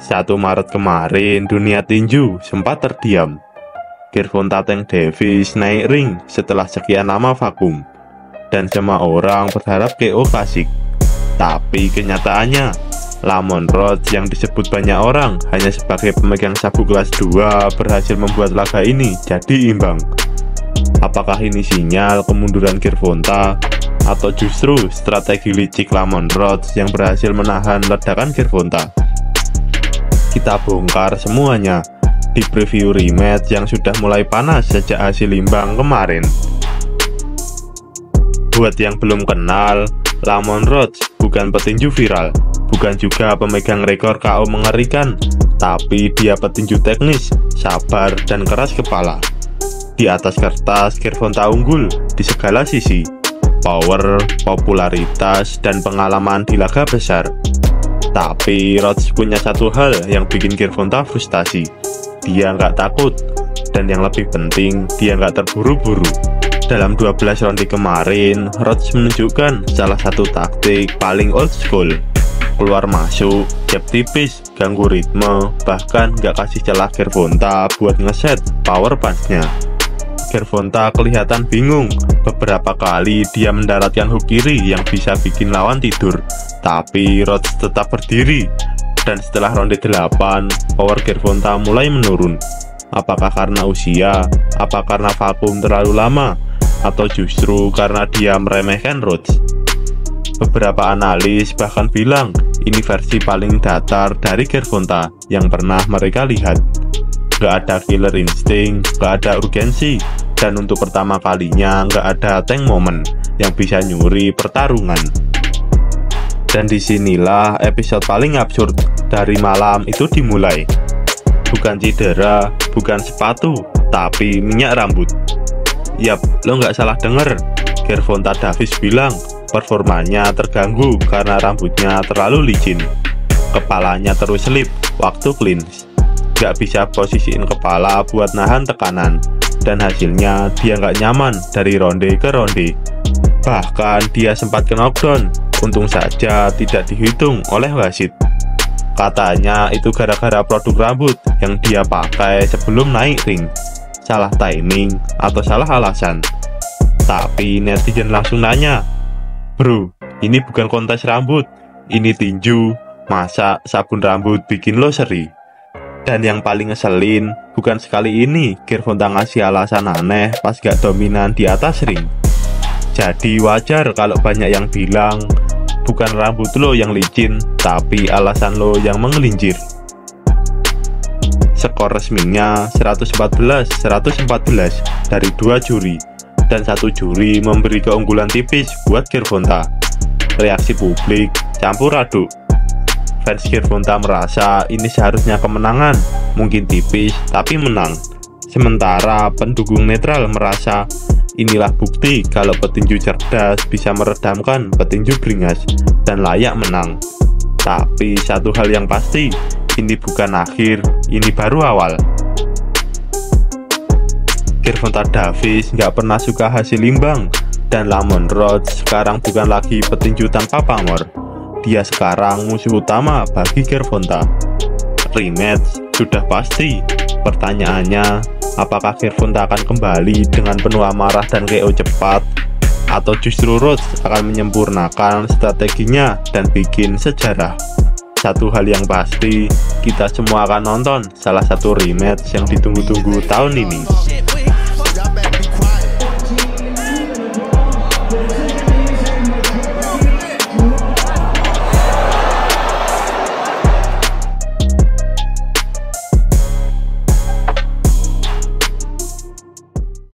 1 Maret kemarin, dunia tinju sempat terdiam. Gervonta Tank Davis naik ring setelah sekian lama vakum, dan semua orang berharap KO klasik. Tapi kenyataannya, Lamont Roach yang disebut banyak orang hanya sebagai pemegang sabu kelas 2 berhasil membuat laga ini jadi imbang. Apakah ini sinyal kemunduran Gervonta, atau justru strategi licik Lamont Roach yang berhasil menahan ledakan Gervonta? Kita bongkar semuanya di preview rematch yang sudah mulai panas sejak hasil imbang kemarin. Buat yang belum kenal, Lamont Roach bukan petinju viral, bukan juga pemegang rekor KO mengerikan, tapi dia petinju teknis, sabar, dan keras kepala. Di atas kertas, Gervonta unggul di segala sisi: power, popularitas, dan pengalaman di laga besar. Tapi Roach punya satu hal yang bikin Gervonta frustasi: dia nggak takut, dan yang lebih penting, dia nggak terburu-buru. Dalam 12 ronde kemarin, Roach menunjukkan salah satu taktik paling old school: keluar masuk, jab tipis, ganggu ritme, bahkan nggak kasih celah Gervonta buat ngeset power punch-nya. Gervonta kelihatan bingung. Beberapa kali dia mendaratkan hook kiri yang bisa bikin lawan tidur, tapi Roach tetap berdiri. Dan setelah ronde 8, power Gervonta mulai menurun. Apakah karena usia, apa karena vakum terlalu lama, atau justru karena dia meremehkan Roach? Beberapa analis bahkan bilang ini versi paling datar dari Gervonta yang pernah mereka lihat. Gak ada killer instinct, gak ada urgensi, dan untuk pertama kalinya gak ada tank moment yang bisa nyuri pertarungan. Dan disinilah episode paling absurd dari malam itu dimulai. Bukan cedera, bukan sepatu, tapi minyak rambut. Yap, lo nggak salah denger. Gervonta Davis bilang performanya terganggu karena rambutnya terlalu licin. Kepalanya terus selip waktu clinch. Gak bisa posisiin kepala buat nahan tekanan, dan hasilnya dia nggak nyaman dari ronde ke ronde. Bahkan dia sempat ke knockdown, untung saja tidak dihitung oleh wasit. Katanya itu gara-gara produk rambut yang dia pakai sebelum naik ring. Salah timing atau salah alasan. Tapi netizen langsung nanya, "Bro, ini bukan kontes rambut, ini tinju. Masa sabun rambut bikin lo seri?" Dan yang paling ngeselin, bukan sekali ini Gervonta ngasih alasan aneh pas gak dominan di atas ring. Jadi wajar kalau banyak yang bilang bukan rambut lo yang licin, tapi alasan lo yang menggelincir. Skor resminya 114-114 dari 2 juri, dan 1 juri memberi keunggulan tipis buat Gervonta. Reaksi publik campur aduk. Fans Gervonta merasa ini seharusnya kemenangan, mungkin tipis tapi menang. Sementara pendukung netral merasa inilah bukti kalau petinju cerdas bisa meredamkan petinju beringas dan layak menang. Tapi satu hal yang pasti, ini bukan akhir, ini baru awal. Gervonta Davis nggak pernah suka hasil imbang, dan Lamont Roach sekarang bukan lagi petinju tanpa pamor. Dia sekarang musuh utama bagi Gervonta. Rematch sudah pasti. Pertanyaannya, apakah Gervonta akan kembali dengan penuh amarah dan KO cepat, atau justru Roach akan menyempurnakan strateginya dan bikin sejarah? Satu hal yang pasti, kita semua akan nonton salah satu rematch yang ditunggu-tunggu tahun ini.